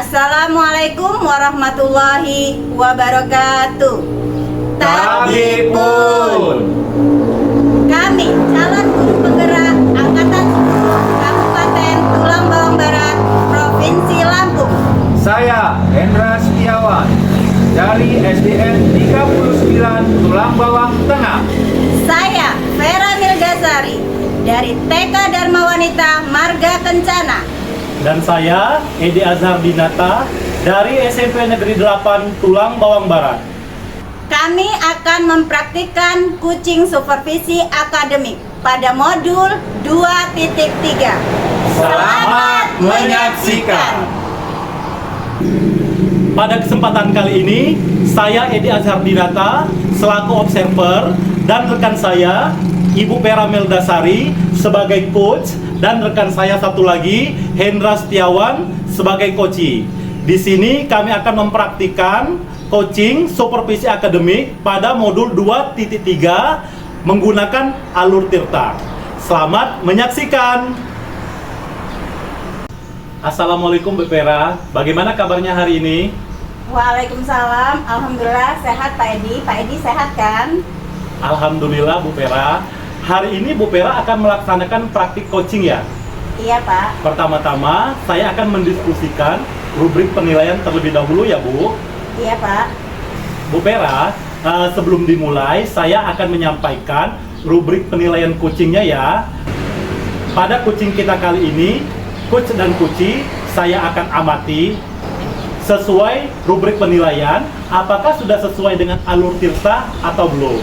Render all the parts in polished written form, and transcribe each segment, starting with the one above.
Assalamualaikum warahmatullahi wabarakatuh. Tabipun. Kami calon guru penggerak Angkatan 10 Kabupaten Tulang Bawang Barat, Provinsi Lampung. Saya Hendra Setiawan dari SDN 39 Tulang Bawang Tengah. Saya Vera Milgasari dari TK Dharma Wanita Marga Kencana. Dan saya Edi Azhar Dinata dari SMP Negeri 8 Tulang Bawang Barat. Kami akan mempraktikkan kucing supervisi akademik pada modul 2.3. Selamat menyaksikan. Pada kesempatan kali ini, saya Edi Azhar Dinata selaku observer dan rekan saya Ibu Vera Meldasari sebagai coach dan rekan saya satu lagi Hendra Setiawan sebagai coach. Di sini kami akan mempraktikkan coaching supervisi akademik pada modul 2.3 menggunakan alur tirta. Selamat menyaksikan. Assalamualaikum Bu Vera, bagaimana kabarnya hari ini? Waalaikumsalam, alhamdulillah sehat Pak Edi. Pak Edi sehat kan? Alhamdulillah Bu Vera. Hari ini Bu Vera akan melaksanakan praktik coaching ya? Iya Pak. Pertama-tama saya akan mendiskusikan rubrik penilaian terlebih dahulu ya Bu. Iya Pak. Bu Vera, sebelum dimulai saya akan menyampaikan rubrik penilaian coachingnya ya. Pada coaching kita kali ini, coach dan coachee saya akan amati sesuai rubrik penilaian apakah sudah sesuai dengan alur tirta atau belum.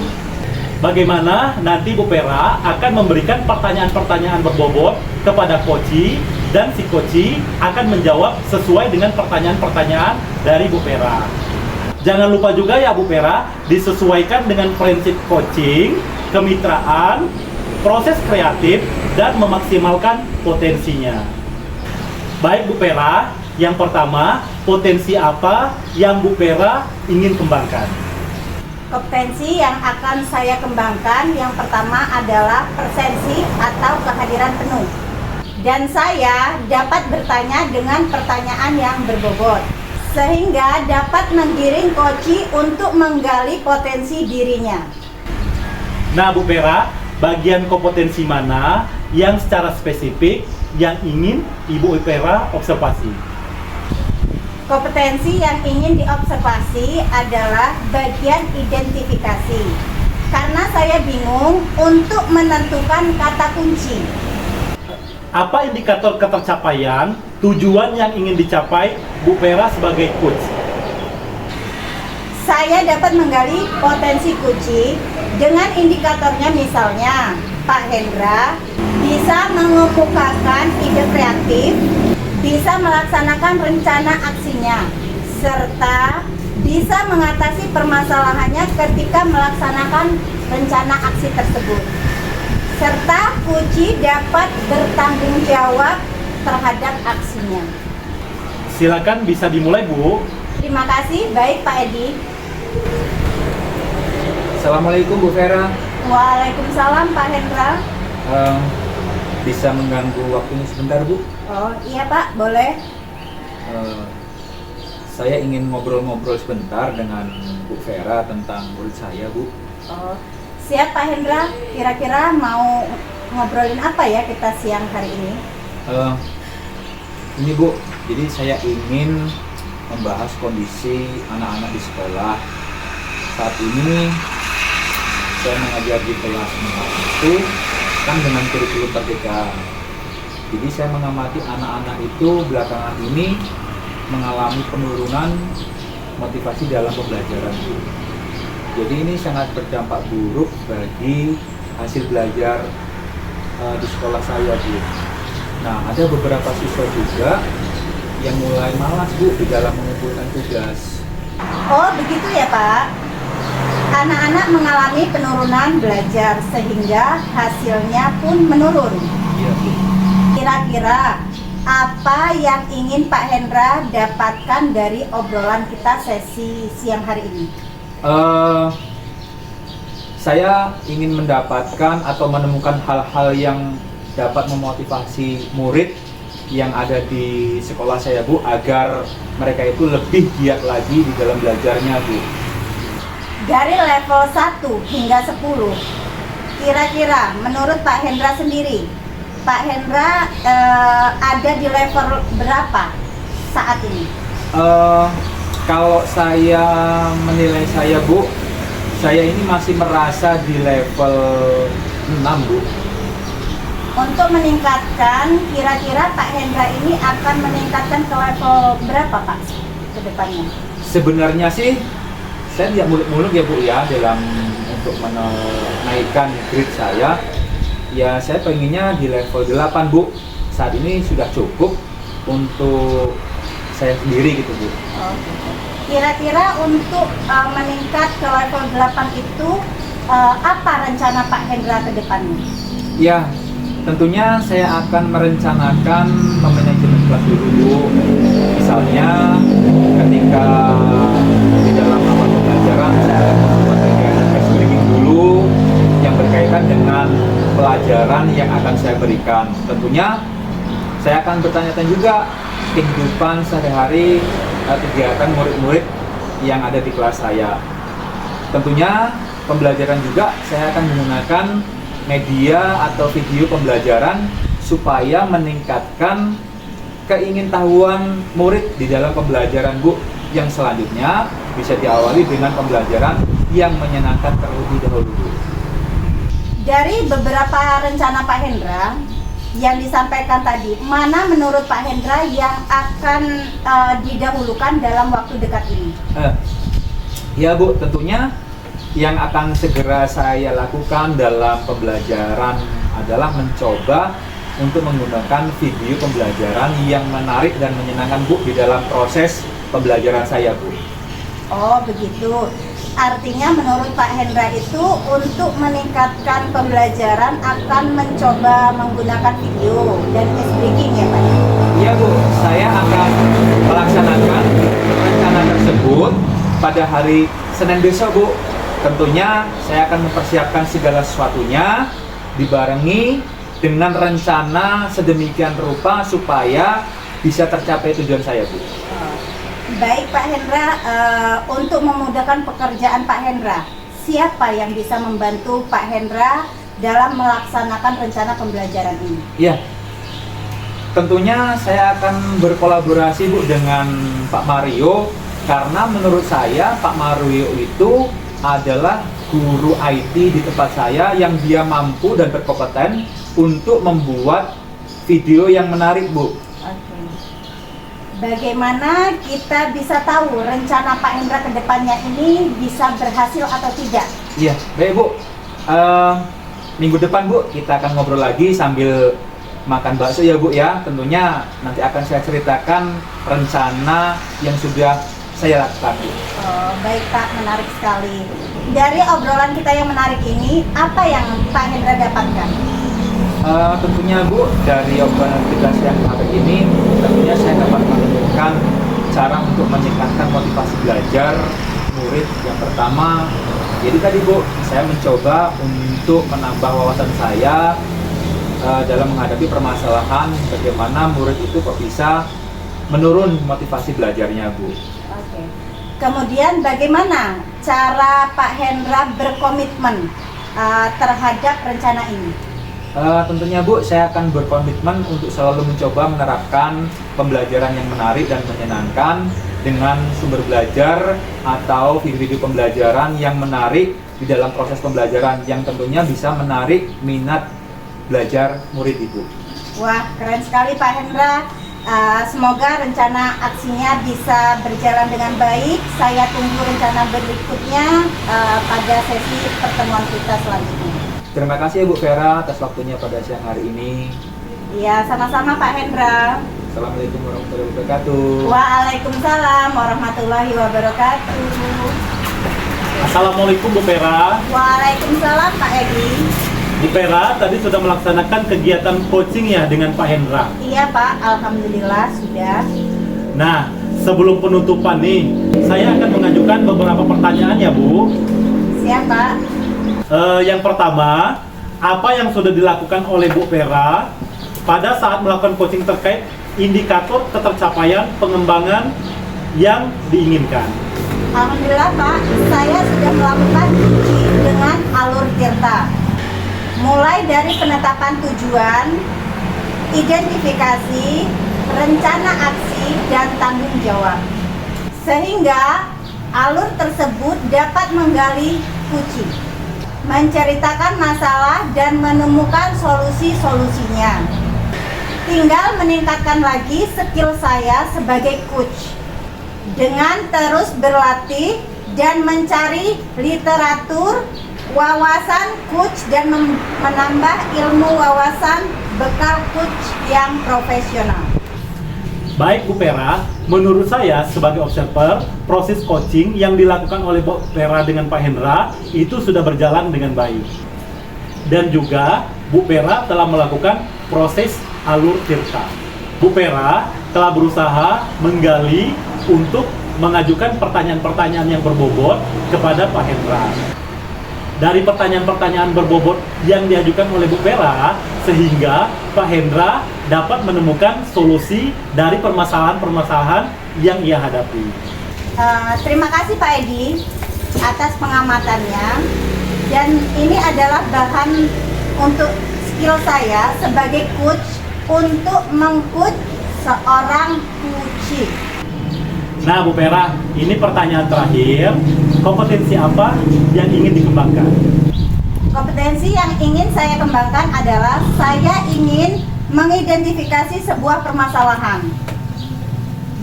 Bagaimana nanti Bu Vera akan memberikan pertanyaan-pertanyaan berbobot kepada coachee dan si coachee akan menjawab sesuai dengan pertanyaan-pertanyaan dari Bu Vera. Jangan lupa juga ya Bu Vera, disesuaikan dengan prinsip coaching, kemitraan, proses kreatif, dan memaksimalkan potensinya. Baik Bu Vera, yang pertama, potensi apa yang Bu Vera ingin kembangkan? Kompetensi yang akan saya kembangkan yang pertama adalah presensi atau kehadiran penuh. Dan saya dapat bertanya dengan pertanyaan yang berbobot, sehingga dapat menggiring coachee untuk menggali potensi dirinya. Nah Bu Vera, bagian kompetensi mana yang secara spesifik yang ingin Ibu Vera observasi? Kompetensi yang ingin diobservasi adalah bagian identifikasi. Karena saya bingung untuk menentukan kata kunci. Apa indikator ketercapaian tujuan yang ingin dicapai Bu Vera sebagai coach? Saya dapat menggali potensi coachee dengan indikatornya, misalnya Pak Hendra bisa mengemukakan ide kreatif, bisa melaksanakan rencana aksinya, serta bisa mengatasi permasalahannya ketika melaksanakan rencana aksi tersebut. Serta coachee dapat bertanggung jawab terhadap aksinya. Silakan bisa dimulai Bu. Terima kasih, baik Pak Edi. Assalamualaikum Bu Vera. Waalaikumsalam Pak Hendra. Bisa mengganggu waktunya sebentar Bu? Oh iya Pak, boleh. Saya ingin ngobrol-ngobrol sebentar dengan Bu Vera tentang murid saya Bu. Oh, siap Pak Hendra. Kira-kira mau ngobrolin apa ya kita siang hari ini? Ini Bu, jadi saya ingin membahas kondisi anak-anak di sekolah. Saat ini saya mengajar di kelas 4 itu kan dengan kurikulum Merdeka. Jadi saya mengamati anak-anak itu belakangan ini mengalami penurunan motivasi dalam pembelajaran Bu. Jadi ini sangat berdampak buruk bagi hasil belajar di sekolah saya Bu. Nah, ada beberapa siswa juga yang mulai malas Bu di dalam mengumpulkan tugas. Oh begitu ya Pak. Anak-anak mengalami penurunan belajar sehingga hasilnya pun menurun. Iya Bu. Kira-kira apa yang ingin Pak Hendra dapatkan dari obrolan kita sesi siang hari ini? Saya ingin mendapatkan atau menemukan hal-hal yang dapat memotivasi murid yang ada di sekolah saya Bu, agar mereka itu lebih giat lagi di dalam belajarnya Bu. Dari level 1 hingga 10, kira-kira menurut Pak Hendra sendiri, Pak Hendra ada di level berapa saat ini? Kalau saya menilai saya Bu, saya ini masih merasa di level 6 Bu. Untuk meningkatkan, kira-kira Pak Hendra ini akan meningkatkan ke level berapa Pak ke depannya? Sebenarnya sih saya tidak muluk-muluk ya Bu ya dalam untuk menaikkan grade saya. Ya saya pengennya di level 8 Bu. Saat ini sudah cukup untuk saya sendiri gitu Bu. Kira-kira untuk meningkat ke level 8 itu apa rencana Pak Hendra ke depannya? Ya, tentunya saya akan merencanakan memanajemen kelas dulu Bu. Misalnya ketika di dalam awal pembelajaran saya akan membuat kegiatan speaking dulu yang berkaitan dengan pelajaran yang akan saya berikan. Tentunya saya akan bertanya-tanya juga kehidupan sehari-hari kegiatan murid-murid yang ada di kelas saya. Tentunya pembelajaran juga saya akan menggunakan media atau video pembelajaran supaya meningkatkan keingintahuan murid di dalam pembelajaran Bu, yang selanjutnya bisa diawali dengan pembelajaran yang menyenangkan terlebih dahulu Bu. Dari beberapa rencana Pak Hendra yang disampaikan tadi, mana menurut Pak Hendra yang akan didahulukan dalam waktu dekat ini? Ya Bu, tentunya yang akan segera saya lakukan dalam pembelajaran adalah mencoba untuk menggunakan video pembelajaran yang menarik dan menyenangkan Bu di dalam proses pembelajaran saya Bu. Oh begitu. Artinya menurut Pak Hendra itu untuk meningkatkan pembelajaran akan mencoba menggunakan video dan speaking ya Pak? Iya Bu, saya akan melaksanakan rencana tersebut pada hari Senin besok Bu. Tentunya saya akan mempersiapkan segala sesuatunya dibarengi dengan rencana sedemikian rupa supaya bisa tercapai tujuan saya Bu. Baik Pak Hendra, untuk memudahkan pekerjaan Pak Hendra, siapa yang bisa membantu Pak Hendra dalam melaksanakan rencana pembelajaran ini? Iya, tentunya saya akan berkolaborasi Bu dengan Pak Mario, karena menurut saya Pak Mario itu adalah guru IT di tempat saya yang dia mampu dan berkompeten untuk membuat video yang menarik Bu. Oke. Bagaimana kita bisa tahu rencana Pak Hendra ke depannya ini bisa berhasil atau tidak? Iya, baik Bu. Minggu depan Bu kita akan ngobrol lagi sambil makan bakso ya Bu ya. Tentunya nanti akan saya ceritakan rencana yang sudah saya lakukan Bu. Oh, baik Pak, menarik sekali. Dari obrolan kita yang menarik ini, apa yang Pak Hendra dapatkan? Tentunya Bu, dari obrolan kita siang hari ini, tentunya saya dapat menemukan cara untuk meningkatkan motivasi belajar murid. Yang pertama, jadi tadi Bu, saya mencoba untuk menambah wawasan saya dalam menghadapi permasalahan bagaimana murid itu kok bisa menurun motivasi belajarnya Bu. Oke. Kemudian bagaimana cara Pak Hendra berkomitmen terhadap rencana ini? Tentunya Bu, saya akan berkomitmen untuk selalu mencoba menerapkan pembelajaran yang menarik dan menyenangkan dengan sumber belajar atau video-video pembelajaran yang menarik di dalam proses pembelajaran yang tentunya bisa menarik minat belajar murid Ibu. Wah, keren sekali Pak Hendra. Semoga rencana aksinya bisa berjalan dengan baik. Saya tunggu rencana berikutnya pada sesi pertemuan kita selanjutnya. Terima kasih Bu Vera atas waktunya pada siang hari ini. Iya, sama-sama Pak Hendra. Assalamualaikum warahmatullahi wabarakatuh. Waalaikumsalam warahmatullahi wabarakatuh. Assalamualaikum Bu Vera. Waalaikumsalam Pak Edi. Bu Vera tadi sudah melaksanakan kegiatan coaching ya dengan Pak Hendra. Iya Pak, alhamdulillah sudah. Nah, sebelum penutupan nih, saya akan mengajukan beberapa pertanyaan ya Bu. Siap Pak. Yang pertama, apa yang sudah dilakukan oleh Bu Vera pada saat melakukan coaching terkait indikator ketercapaian pengembangan yang diinginkan. Alhamdulillah Pak, saya sudah melakukan uji dengan alur Tirta. Mulai dari penetapan tujuan, identifikasi, rencana aksi, dan tanggung jawab. Sehingga alur tersebut dapat menggali kunci, menceritakan masalah dan menemukan solusi-solusinya. Tinggal meningkatkan lagi skill saya sebagai coach dengan terus berlatih dan mencari literatur, wawasan coach dan menambah ilmu wawasan bekal coach yang profesional. Baik Bu Pera, menurut saya sebagai observer, proses coaching yang dilakukan oleh Bu Pera dengan Pak Hendra itu sudah berjalan dengan baik. Dan juga Bu Pera telah melakukan proses alur Tirta. Bu Pera telah berusaha menggali untuk mengajukan pertanyaan-pertanyaan yang berbobot kepada Pak Hendra. Dari pertanyaan-pertanyaan berbobot yang diajukan oleh Bu Pera, sehingga Pak Hendra dapat menemukan solusi dari permasalahan-permasalahan yang ia hadapi. Terima kasih Pak Edi atas pengamatannya, dan ini adalah bahan untuk skill saya sebagai coach untuk meng-coach seorang coachee. Nah Bu Pera, ini pertanyaan terakhir, kompetensi apa yang ingin dikembangkan? Kompetensi yang ingin saya kembangkan adalah saya ingin mengidentifikasi sebuah permasalahan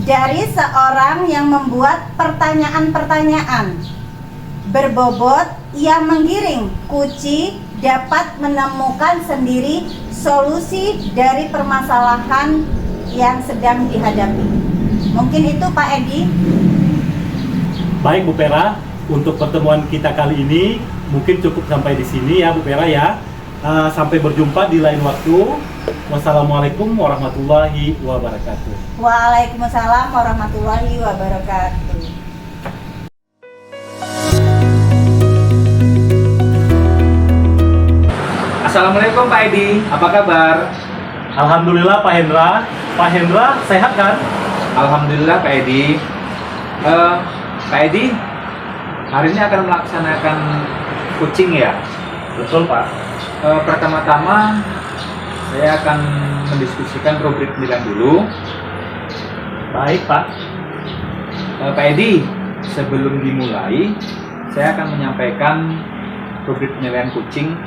dari seorang yang membuat pertanyaan-pertanyaan berbobot yang menggiring coachee dapat menemukan sendiri solusi dari permasalahan yang sedang dihadapi. Mungkin itu Pak Edi. Baik Bu Pera, untuk pertemuan kita kali ini mungkin cukup sampai di sini ya Bu Pera ya. Sampai berjumpa di lain waktu. Wassalamualaikum warahmatullahi wabarakatuh. Waalaikumsalam warahmatullahi wabarakatuh. Assalamualaikum Pak Edi, apa kabar? Alhamdulillah Pak Hendra. Pak Hendra sehat kan? Alhamdulillah Pak Edi. Pak Edi, hari ini akan melaksanakan coaching ya? Betul Pak. Pertama-tama saya akan mendiskusikan rubrik penilaian dulu. Baik Pak. Pak Edi, sebelum dimulai, saya akan menyampaikan rubrik penilaian coaching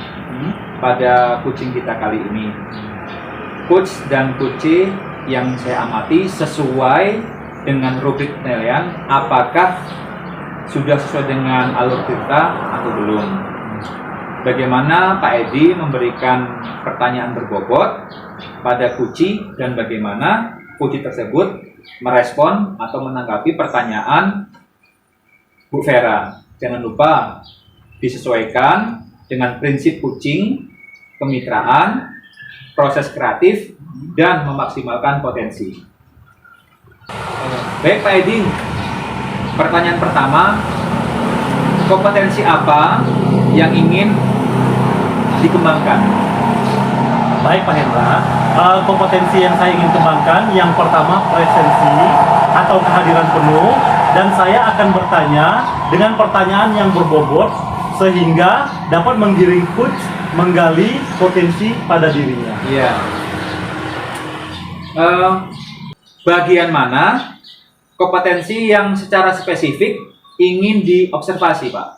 pada coaching kita kali ini. Coach dan coachee yang saya amati sesuai dengan rubrik penilaian, apakah sudah sesuai dengan alur Tirta atau belum. Bagaimana Pak Edi memberikan pertanyaan berbobot pada coachee dan bagaimana coachee tersebut merespon atau menanggapi pertanyaan Bu Vera. Jangan lupa disesuaikan dengan prinsip coaching, kemitraan, proses kreatif, dan memaksimalkan potensi. Baik Pak Edi, pertanyaan pertama, kompetensi apa yang ingin dikembangkan? Baik Pak Hendra, kompetensi yang saya ingin kembangkan yang pertama presensi atau kehadiran penuh, dan saya akan bertanya dengan pertanyaan yang berbobot sehingga dapat menggiring coach menggali potensi pada dirinya. Iya. Bagian mana kompetensi yang secara spesifik ingin diobservasi, Pak?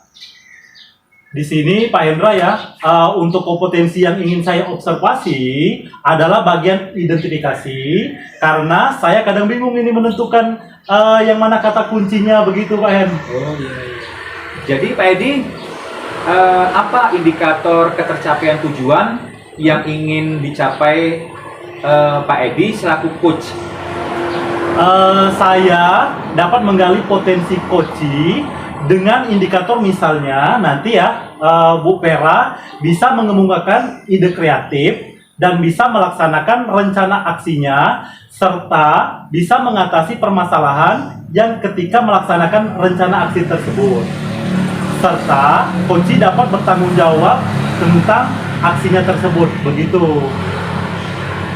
Di sini Pak Hendra ya, untuk kompetensi yang ingin saya observasi adalah bagian identifikasi, karena saya kadang bingung ini menentukan yang mana kata kuncinya, begitu Pak Hen. Oh iya. Jadi Pak Edi, apa indikator ketercapaian tujuan yang ingin dicapai Pak Edi selaku coach? Saya dapat menggali potensi coachee dengan indikator misalnya nanti ya Bu Vera bisa mengemukakan ide kreatif dan bisa melaksanakan rencana aksinya serta bisa mengatasi permasalahan yang ketika melaksanakan rencana aksi tersebut, serta coachee dapat bertanggung jawab tentang aksinya tersebut, begitu.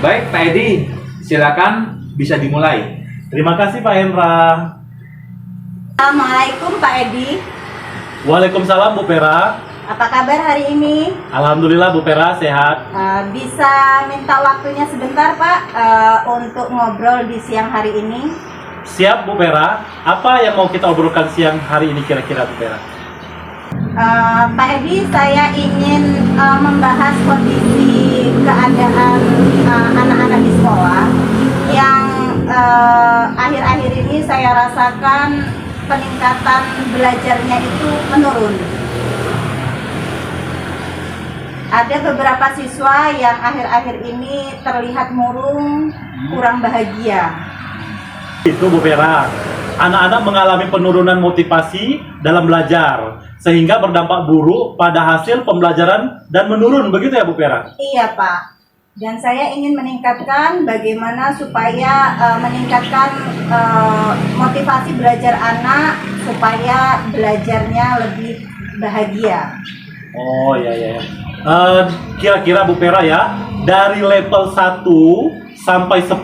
Baik Pak Edi, silakan bisa dimulai. Terima kasih Pak Hendra. Assalamualaikum Pak Edi. Waalaikumsalam Bu Pera. Apa kabar hari ini? Alhamdulillah Bu Pera sehat. Bisa minta waktunya sebentar Pak untuk ngobrol di siang hari ini? Siap Bu Pera. Apa yang mau kita obrolkan siang hari ini kira-kira Bu Pera? Pak Edi, saya ingin membahas kondisi keadaan anak-anak di sekolah yang akhir-akhir ini saya rasakan peningkatan belajarnya itu menurun. Ada beberapa siswa yang akhir-akhir ini terlihat murung, kurang bahagia. Itu Bu Pera. Anak-anak mengalami penurunan motivasi dalam belajar, sehingga berdampak buruk pada hasil pembelajaran dan menurun, begitu ya Bu Pera? Iya Pak, dan saya ingin meningkatkan bagaimana supaya meningkatkan motivasi belajar anak supaya belajarnya lebih bahagia. Oh ya. Kira-kira Bu Pera ya, dari level 1 sampai 10,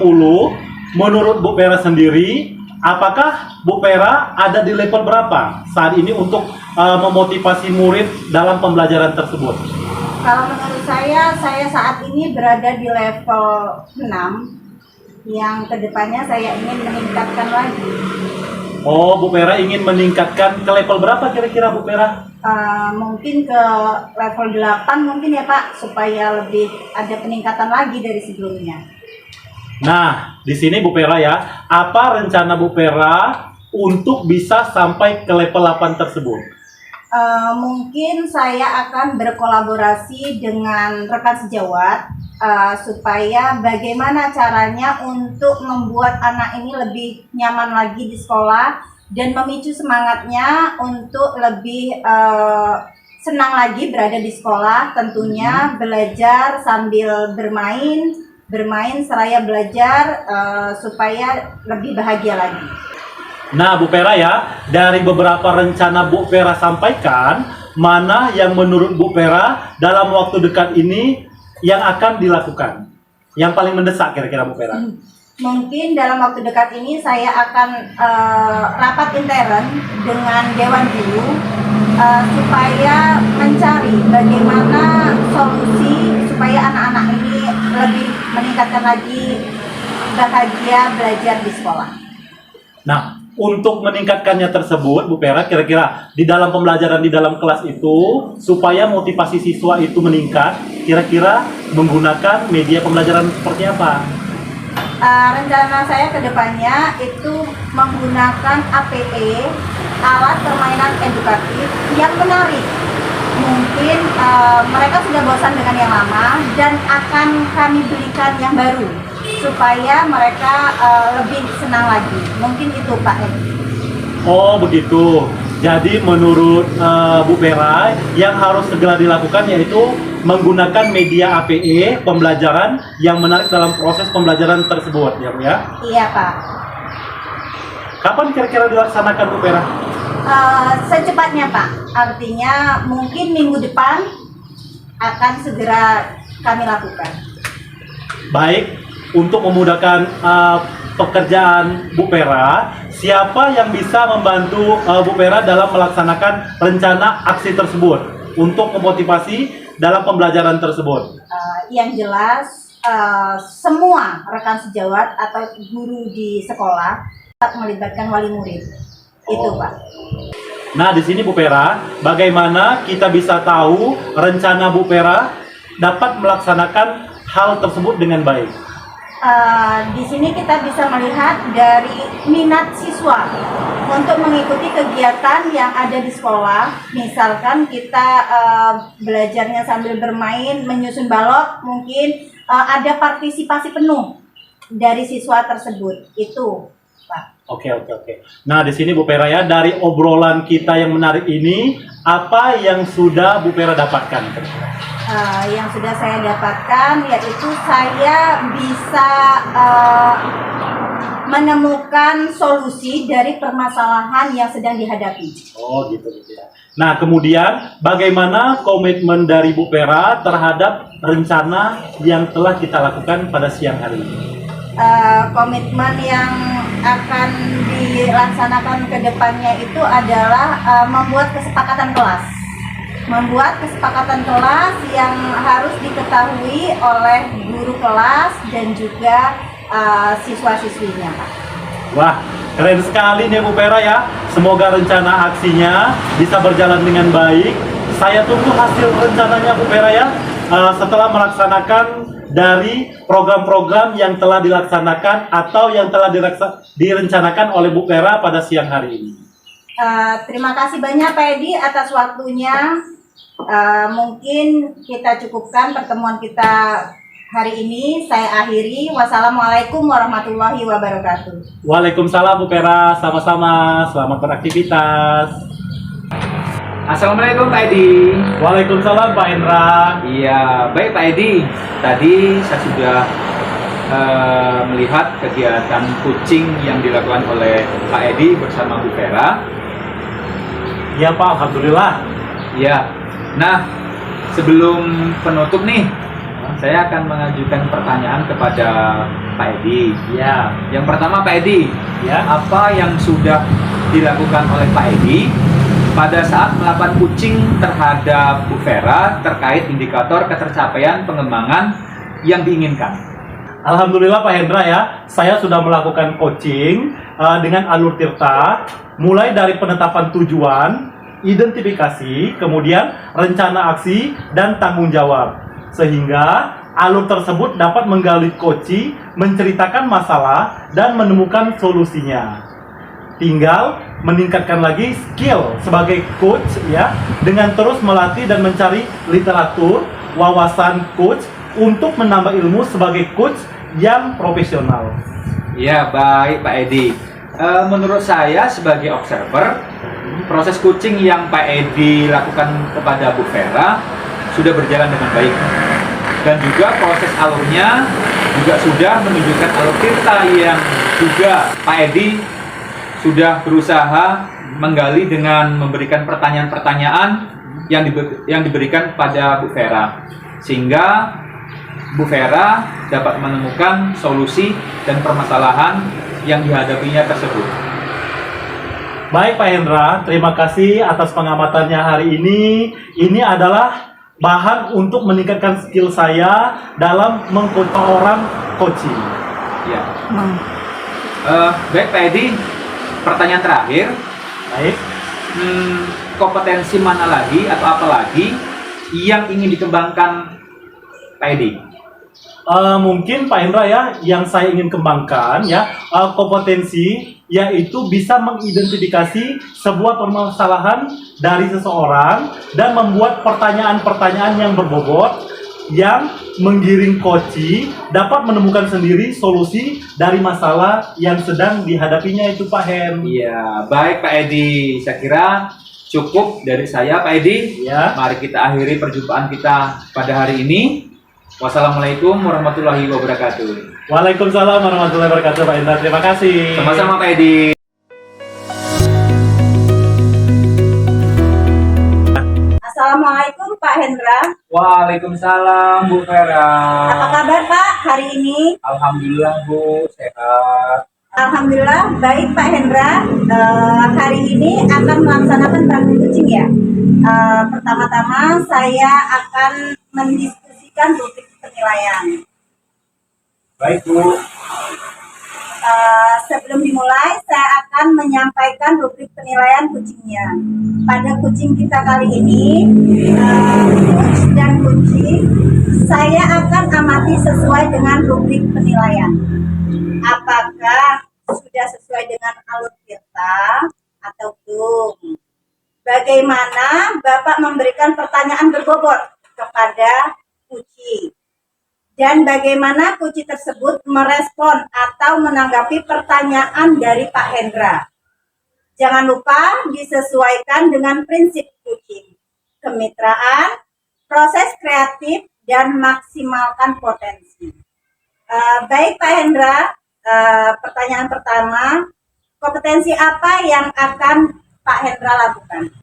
menurut Bu Pera sendiri, apakah Bu Pera ada di level berapa saat ini untuk memotivasi murid dalam pembelajaran tersebut? Kalau menurut saya saat ini berada di level 6, yang kedepannya saya ingin meningkatkan lagi. Oh, Bu Pera ingin meningkatkan ke level berapa kira-kira Bu Pera? Mungkin ke level 8 mungkin ya Pak, supaya lebih ada peningkatan lagi dari sebelumnya. Nah, di sini Bu Pera ya, apa rencana Bu Pera untuk bisa sampai ke level 8 tersebut? Mungkin saya akan berkolaborasi dengan rekan sejawat supaya bagaimana caranya untuk membuat anak ini lebih nyaman lagi di sekolah dan memicu semangatnya untuk lebih senang lagi berada di sekolah, tentunya belajar sambil bermain seraya belajar supaya lebih bahagia lagi. Nah, Bu Pera ya, dari beberapa rencana Bu Pera sampaikan, mana yang menurut Bu Pera dalam waktu dekat ini yang akan dilakukan? Yang paling mendesak kira-kira Bu Pera? Mungkin dalam waktu dekat ini saya akan rapat intern dengan Dewan Guru supaya mencari bagaimana solusi supaya anak-anak ini lebih meningkatkan lagi bahagia belajar di sekolah. Nah, untuk meningkatkannya tersebut, Bu Pera, kira-kira di dalam pembelajaran di dalam kelas itu, supaya motivasi siswa itu meningkat, kira-kira menggunakan media pembelajaran seperti apa? Rencana saya ke depannya itu menggunakan APE, alat permainan edukatif yang menarik. Mungkin mereka sudah bosan dengan yang lama dan akan kami belikan yang baru supaya mereka lebih senang lagi. Mungkin itu Pak Edi. Oh begitu. Jadi menurut Bu Pera yang harus segera dilakukan yaitu menggunakan media APE pembelajaran yang menarik dalam proses pembelajaran tersebut, ya Bu ya? Iya Pak. Kapan kira-kira dilaksanakan Bu Pera? Secepatnya Pak. Artinya mungkin minggu depan akan segera kami lakukan. Baik, untuk memudahkan pekerjaan Bu Pera, siapa yang bisa membantu Bu Pera dalam melaksanakan rencana aksi tersebut untuk memotivasi dalam pembelajaran tersebut? Yang jelas semua rekan sejawat atau guru di sekolah tetap melibatkan wali murid. Itu Pak. Nah, di sini Bu Pera, bagaimana kita bisa tahu rencana Bu Pera dapat melaksanakan hal tersebut dengan baik? Di sini kita bisa melihat dari minat siswa untuk mengikuti kegiatan yang ada di sekolah. Misalkan kita belajarnya sambil bermain, menyusun balok, mungkin ada partisipasi penuh dari siswa tersebut. Itu, Pak. Oke. Nah, di sini Bu Pera ya, dari obrolan kita yang menarik ini, apa yang sudah Bu Pera dapatkan? Yang sudah saya dapatkan yaitu saya bisa menemukan solusi dari permasalahan yang sedang dihadapi. Oh gitu ya. Nah kemudian bagaimana komitmen dari Bu Pera terhadap rencana yang telah kita lakukan pada siang hari ini? komitmen yang akan dilaksanakan ke depannya itu adalah membuat kesepakatan kelas. Membuat kesepakatan kelas yang harus diketahui oleh guru kelas dan juga siswa-siswinya, Pak. Wah, keren sekali nih Bu Vera ya. Semoga rencana aksinya bisa berjalan dengan baik. Saya tunggu hasil rencananya Bu Vera ya. Setelah melaksanakan dari program-program yang telah dilaksanakan atau yang telah direncanakan oleh Bu Vera pada siang hari ini. Terima kasih banyak Pak Edi atas waktunya. Mungkin kita cukupkan pertemuan kita hari ini. Saya akhiri. Wassalamualaikum warahmatullahi wabarakatuh. Waalaikumsalam Bu Vera, sama-sama. Selamat beraktivitas. Assalamualaikum Pak Edi. Waalaikumsalam Pak Hendra. Iya, baik Pak Edi. Tadi saya sudah melihat kegiatan coaching yang dilakukan oleh Pak Edi bersama Bu Vera. Iya Pak, alhamdulillah. Iya. Nah, sebelum penutup nih, saya akan mengajukan pertanyaan kepada Pak Edi. Ya, Yang pertama Pak Edi, ya. apa yang sudah dilakukan oleh Pak Edi pada saat melakukan coaching terhadap Bu Vera terkait indikator ketercapaian pengembangan yang diinginkan? Alhamdulillah Pak Hendra ya, saya sudah melakukan coaching dengan alur tirta, mulai dari penetapan tujuan, identifikasi, kemudian rencana aksi, dan tanggung jawab. Sehingga alur tersebut dapat menggali coaching, menceritakan masalah, dan menemukan solusinya. Tinggal meningkatkan lagi skill sebagai coach ya, dengan terus melatih dan mencari literatur, wawasan coach untuk menambah ilmu sebagai coach yang profesional. Ya, baik Pak Edi. Menurut saya sebagai observer, proses coaching yang Pak Edi lakukan kepada Bu Vera sudah berjalan dengan baik. Dan juga proses alurnya juga sudah menunjukkan alur tirta yang juga Pak Edi sudah berusaha menggali dengan memberikan pertanyaan-pertanyaan yang diberikan kepada Bu Vera, sehingga Bu Vera dapat menemukan solusi dan permasalahan yang dihadapinya tersebut. Baik Pak Hendra, terima kasih atas pengamatannya hari ini. Ini adalah bahan untuk meningkatkan skill saya dalam mengcoach orang coaching. Ya. Baik Pak Edi, pertanyaan terakhir. Baik. Kompetensi mana lagi atau apa lagi yang ingin dikembangkan Pak Edi? Mungkin Pak Hendra ya, yang saya ingin kembangkan ya, kompetensi yaitu bisa mengidentifikasi sebuah permasalahan dari seseorang dan membuat pertanyaan-pertanyaan yang berbobot yang menggiring coaching dapat menemukan sendiri solusi dari masalah yang sedang dihadapinya itu Pak Hen. Iya, baik Pak Edi. Saya kira cukup dari saya Pak Edi. Ya. Mari kita akhiri perjumpaan kita pada hari ini. Wassalamualaikum warahmatullahi wabarakatuh. Waalaikumsalam warahmatullahi wabarakatuh Pak Hendra. Terima kasih. Sama-sama Pak Edi. Assalamualaikum Pak Hendra. Waalaikumsalam Bu Vera. Apa kabar Pak hari ini? Alhamdulillah Bu, sehat. Alhamdulillah baik Pak Hendra. Hari ini akan melaksanakan praktik coaching ya. Pertama-tama saya akan mendiskusikan rubrik penilaian. Baik Bu. Sebelum dimulai, saya akan menyampaikan rubrik penilaian coachingnya. Pada coaching kita kali ini, coach dan coaching, saya akan amati sesuai dengan rubrik penilaian. Apakah sudah sesuai dengan alur tirta atau belum? Bagaimana Bapak memberikan pertanyaan berbobot kepada coaching? Dan bagaimana coaching tersebut merespon atau menanggapi pertanyaan dari Pak Hendra. Jangan lupa disesuaikan dengan prinsip coaching, kemitraan, proses kreatif, dan maksimalkan potensi. Baik Pak Hendra, pertanyaan pertama, kompetensi apa yang akan Pak Hendra lakukan?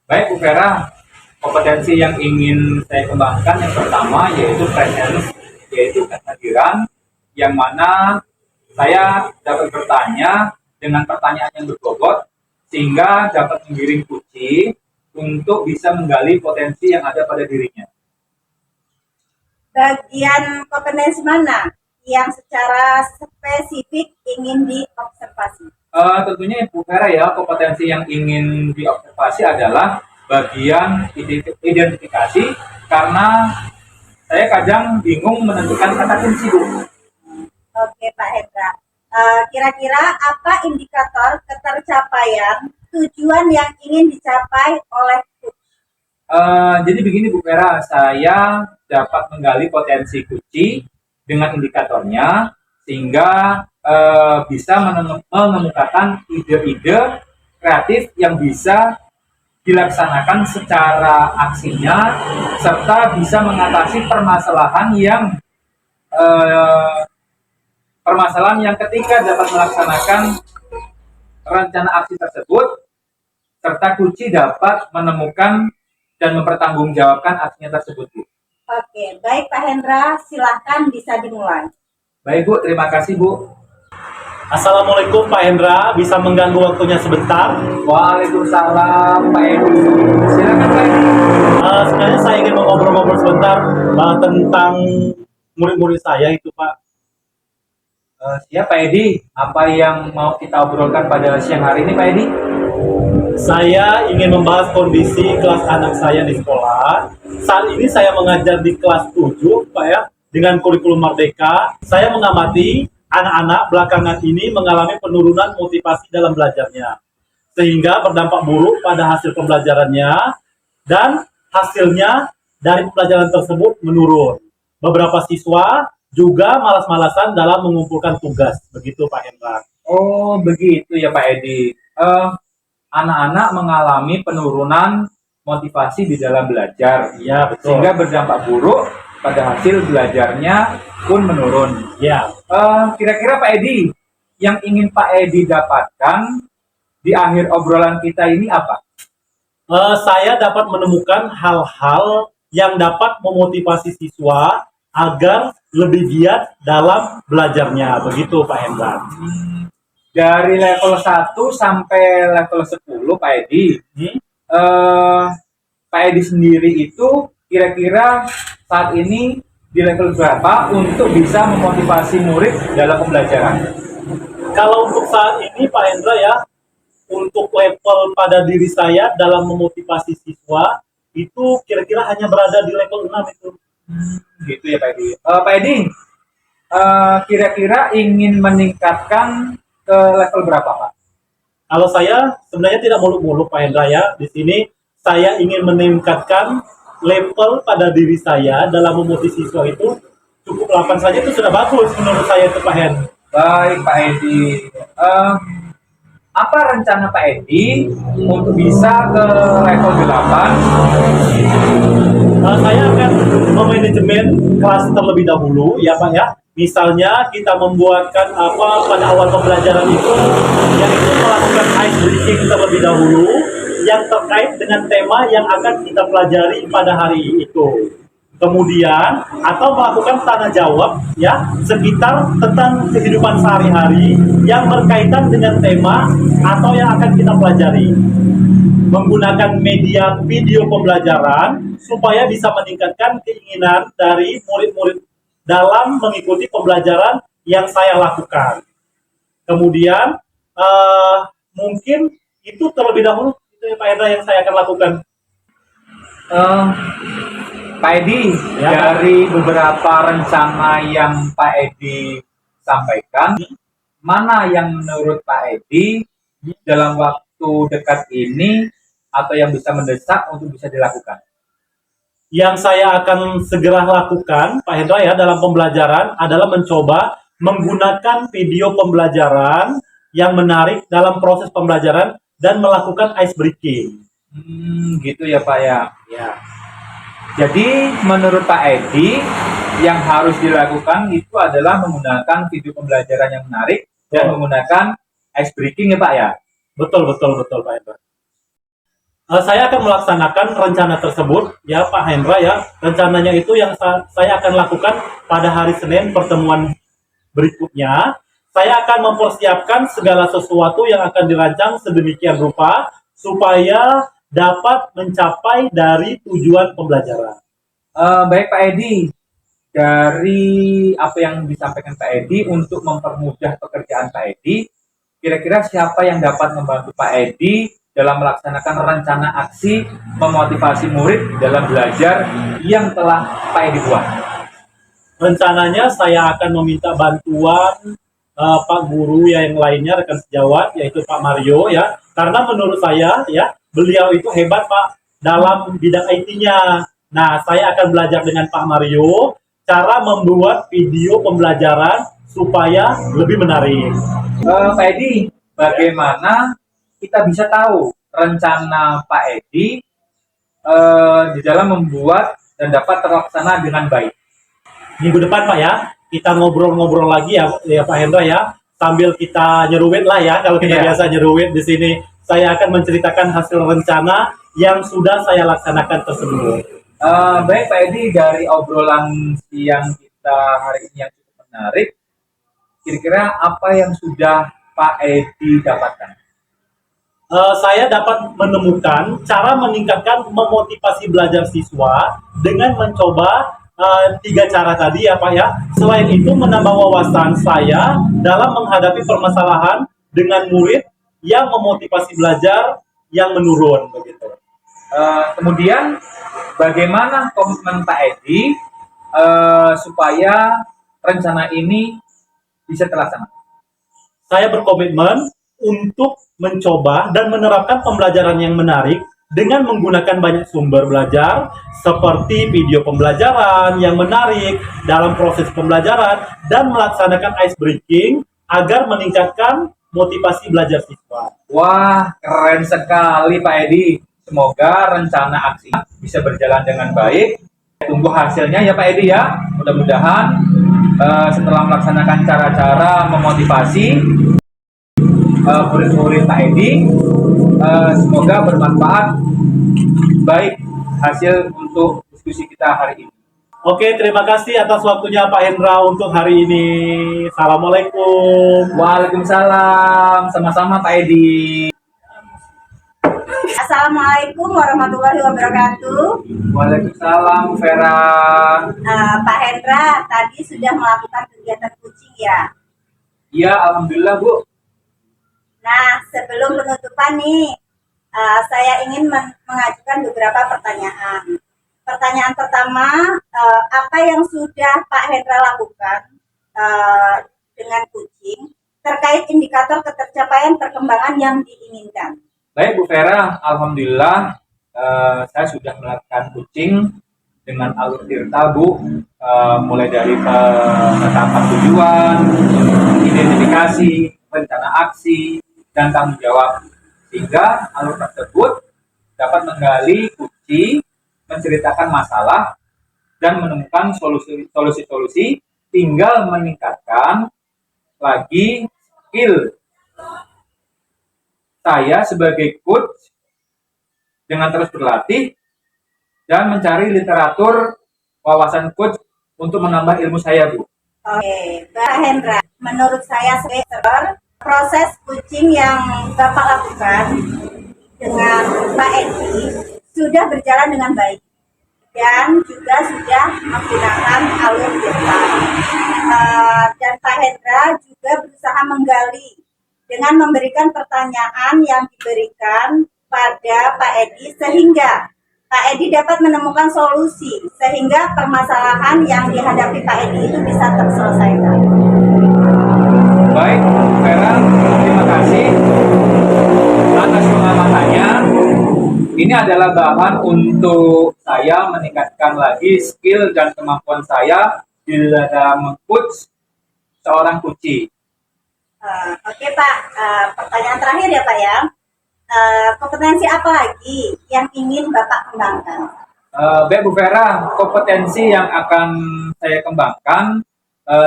Baik Bu Vera, kompetensi yang ingin saya kembangkan yang pertama yaitu presence, yaitu kehadiran, yang mana saya dapat bertanya dengan pertanyaan yang berbobot sehingga dapat menggiring Kuci untuk bisa menggali potensi yang ada pada dirinya. Bagian kompetensi mana yang secara spesifik ingin diobservasi? Tentunya Bu Vera ya, kompetensi yang ingin diobservasi adalah bagian identifikasi, karena saya kadang bingung menentukan kata kunci, Bu. Oke, Pak Hendra. Kira-kira apa indikator ketercapaian tujuan yang ingin dicapai oleh coach? Jadi begini Bu Vera, saya dapat menggali potensi Kuci dengan indikatornya sehingga bisa mengemukakan ide-ide kreatif yang bisa dilaksanakan secara aksinya serta bisa mengatasi permasalahan yang ketika dapat melaksanakan rencana aksi tersebut serta Kuci dapat menemukan dan mempertanggungjawabkan aksinya tersebut, Bu. Oke, baik Pak Hendra, silahkan bisa dimulai. Baik Bu, terima kasih Bu. Assalamualaikum Pak Hendra, bisa mengganggu waktunya sebentar? Waalaikumsalam Pak Edi. Silakan Pak Edi. Sebenarnya saya ingin ngobrol-ngobrol sebentar tentang murid-murid saya itu Pak. Siap Pak Edi, apa yang mau kita obrolkan pada siang hari ini Pak Edi? Saya ingin membahas kondisi kelas anak saya di sekolah. Saat ini saya mengajar di kelas 7 Pak ya, dengan kurikulum Merdeka. Saya mengamati anak-anak belakangan ini mengalami penurunan motivasi dalam belajarnya, sehingga berdampak buruk pada hasil pembelajarannya dan hasilnya dari pembelajaran tersebut menurun. Beberapa siswa juga malas-malasan dalam mengumpulkan tugas. Begitu Pak Hendra. Oh begitu ya Pak Edi. Anak-anak mengalami penurunan motivasi di dalam belajar, Iya betul. sehingga berdampak buruk pada hasil belajarnya pun menurun. Ya. Kira-kira Pak Edi, yang ingin Pak Edi dapatkan di akhir obrolan kita ini apa? Saya dapat menemukan hal-hal yang dapat memotivasi siswa agar lebih giat dalam belajarnya. Begitu Pak Hendra. Dari level 1 sampai level 10 Pak Edi, Pak Edi sendiri itu kira-kira saat ini di level berapa untuk bisa memotivasi murid dalam pembelajaran? Kalau untuk saat ini Pak Hendra ya, untuk level pada diri saya dalam memotivasi siswa itu kira-kira hanya berada di level 6 itu. Gitu ya Pak Edi. Pak Edi, kira-kira ingin meningkatkan ke level berapa Pak? Kalau saya sebenarnya tidak muluk-muluk Pak Hendra ya. Di sini saya ingin meningkatkan level pada diri saya dalam memotivasi siswa itu cukup 8 saja itu sudah bagus menurut saya itu Pak Hendra. Baik Pak Edi. Apa rencana Pak Edi untuk bisa ke level 8? Saya akan memanajemen kelas terlebih dahulu ya Pak ya. Misalnya kita membuatkan apa pada awal pembelajaran itu, yaitu melakukan ice breaking terlebih dahulu yang terkait dengan tema yang akan kita pelajari pada hari itu. Kemudian atau melakukan tanya jawab ya sekitar tentang kehidupan sehari-hari yang berkaitan dengan tema atau yang akan kita pelajari. Menggunakan media video pembelajaran supaya bisa meningkatkan keinginan dari murid-murid dalam mengikuti pembelajaran yang saya lakukan. Kemudian mungkin itu terlebih dahulu itu ya Pak Hendra yang saya akan lakukan. Pak Edi, Ya, dari beberapa rencana yang Pak Edi sampaikan, mana yang menurut Pak Edi dalam waktu dekat ini atau yang bisa mendesak untuk bisa dilakukan? Yang saya akan segera lakukan, Pak Hendra ya, dalam pembelajaran adalah mencoba menggunakan video pembelajaran yang menarik dalam proses pembelajaran dan melakukan ice breaking. Gitu ya Pak ya. Ya. Jadi menurut Pak Edi yang harus dilakukan itu adalah menggunakan video pembelajaran yang menarik dan menggunakan ice breaking ya Pak ya. Betul Pak Hendra. Saya akan melaksanakan rencana tersebut ya Pak Hendra ya. Rencananya itu yang saya akan lakukan pada hari Senin pertemuan berikutnya. saya akan mempersiapkan segala sesuatu yang akan dirancang sedemikian rupa supaya dapat mencapai dari tujuan pembelajaran. Baik Pak Edi, dari apa yang disampaikan Pak Edi untuk mempermudah pekerjaan Pak Edi, kira-kira siapa yang dapat membantu Pak Edi dalam melaksanakan rencana aksi memotivasi murid dalam belajar yang telah Pak Edi buat? Rencananya saya akan meminta bantuan Pak Guru yang lainnya, rekan sejawat, yaitu Pak Mario ya, karena menurut saya ya beliau itu hebat Pak dalam bidang IT-nya. Nah, saya akan belajar dengan Pak Mario cara membuat video pembelajaran supaya lebih menarik. Pak Edi, bagaimana kita bisa tahu rencana Pak Edi di dalam membuat dan dapat terlaksana dengan baik? Minggu depan Pak ya, kita ngobrol-ngobrol lagi ya Pak Hendra ya, sambil kita nyeruit lah ya, kalau kita biasa nyeruit di sini. Saya akan menceritakan hasil rencana yang sudah saya laksanakan tersebut. Baik Pak Edi, dari obrolan siang kita hari ini yang cukup menarik, kira-kira apa yang sudah Pak Edi dapatkan? Saya dapat menemukan cara meningkatkan memotivasi belajar siswa dengan mencoba 3 cara tadi ya Pak ya. Selain itu menambah wawasan saya dalam menghadapi permasalahan dengan murid yang memotivasi belajar yang menurun begitu. Kemudian bagaimana komitmen Pak Edi supaya rencana ini bisa terlaksana? Saya berkomitmen untuk mencoba dan menerapkan pembelajaran yang menarik dengan menggunakan banyak sumber belajar seperti video pembelajaran yang menarik dalam proses pembelajaran dan melaksanakan ice breaking agar meningkatkan motivasi belajar siswa. Wah, keren sekali Pak Edi. Semoga rencana aksi bisa berjalan dengan baik. Tunggu hasilnya ya Pak Edi ya. Mudah-mudahan setelah melaksanakan cara-cara memotivasi murid-murid Pak Edi, semoga bermanfaat baik hasil untuk diskusi kita hari ini. Oke, terima kasih atas waktunya Pak Hendra untuk hari ini. Assalamualaikum. Waalaikumsalam, sama-sama Pak Edi. Assalamualaikum warahmatullahi wabarakatuh. Waalaikumsalam Vera. Pak Hendra tadi sudah melakukan kegiatan coaching ya? Iya, alhamdulillah Bu. Nah, sebelum penutupan nih, saya ingin mengajukan beberapa pertanyaan. Pertanyaan pertama, apa yang sudah Pak Hendra lakukan dengan coaching terkait indikator ketercapaian perkembangan yang diinginkan? Baik Bu Vera, alhamdulillah saya sudah melakukan coaching dengan alur Tirta Bu, mulai dari penetapan tujuan, identifikasi, rencana aksi, dan tanggung jawab, sehingga alur tersebut dapat menggali kunci, menceritakan masalah, dan menemukan solusi-solusi, tinggal meningkatkan lagi skill saya sebagai coach dengan terus berlatih dan mencari literatur wawasan coach untuk menambah ilmu saya Bu. Oke, Pak Hendra, menurut saya sebagai proses coaching yang Bapak lakukan dengan Pak Edi sudah berjalan dengan baik dan juga sudah menggunakan alur Tirta. Dan Pak Hendra juga berusaha menggali dengan memberikan pertanyaan yang diberikan pada Pak Edi sehingga Pak Edi dapat menemukan solusi sehingga permasalahan yang dihadapi Pak Edi itu bisa terselesaikan. Baik, Vera, terima kasih atas pengamatannya. Ini adalah bahan untuk saya meningkatkan lagi skill dan kemampuan saya di dalam meng-coach seorang coachee. Oke Pak, pertanyaan terakhir ya Pak ya. Kompetensi apa lagi yang ingin Bapak kembangkan? Baik Bu Vera, kompetensi yang akan saya kembangkan,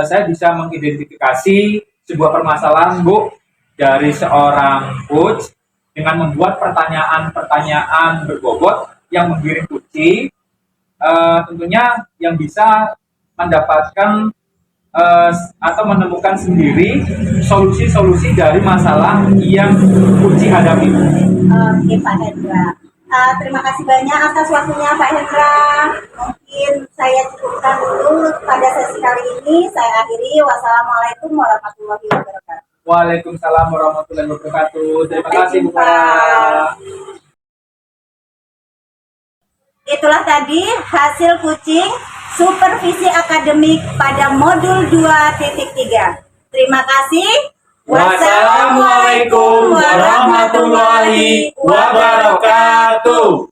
saya bisa mengidentifikasi sebuah permasalahan Bu dari seorang coach dengan membuat pertanyaan-pertanyaan berbobot yang menggiring coachee, tentunya yang bisa mendapatkan atau menemukan sendiri solusi-solusi dari masalah yang kucing hadapi. Oke Pak Hendra. Terima kasih banyak atas waktunya Pak Hendra. Mungkin saya cukupkan dulu pada sesi kali ini. Saya akhiri. Wassalamualaikum warahmatullahi wabarakatuh. Waalaikumsalam warahmatullahi wabarakatuh. Terima kasih Bu Jumpa. Farah. Itulah tadi hasil kucing supervisi akademik pada modul 2.3. Terima kasih. Wassalamualaikum warahmatullahi wabarakatuh.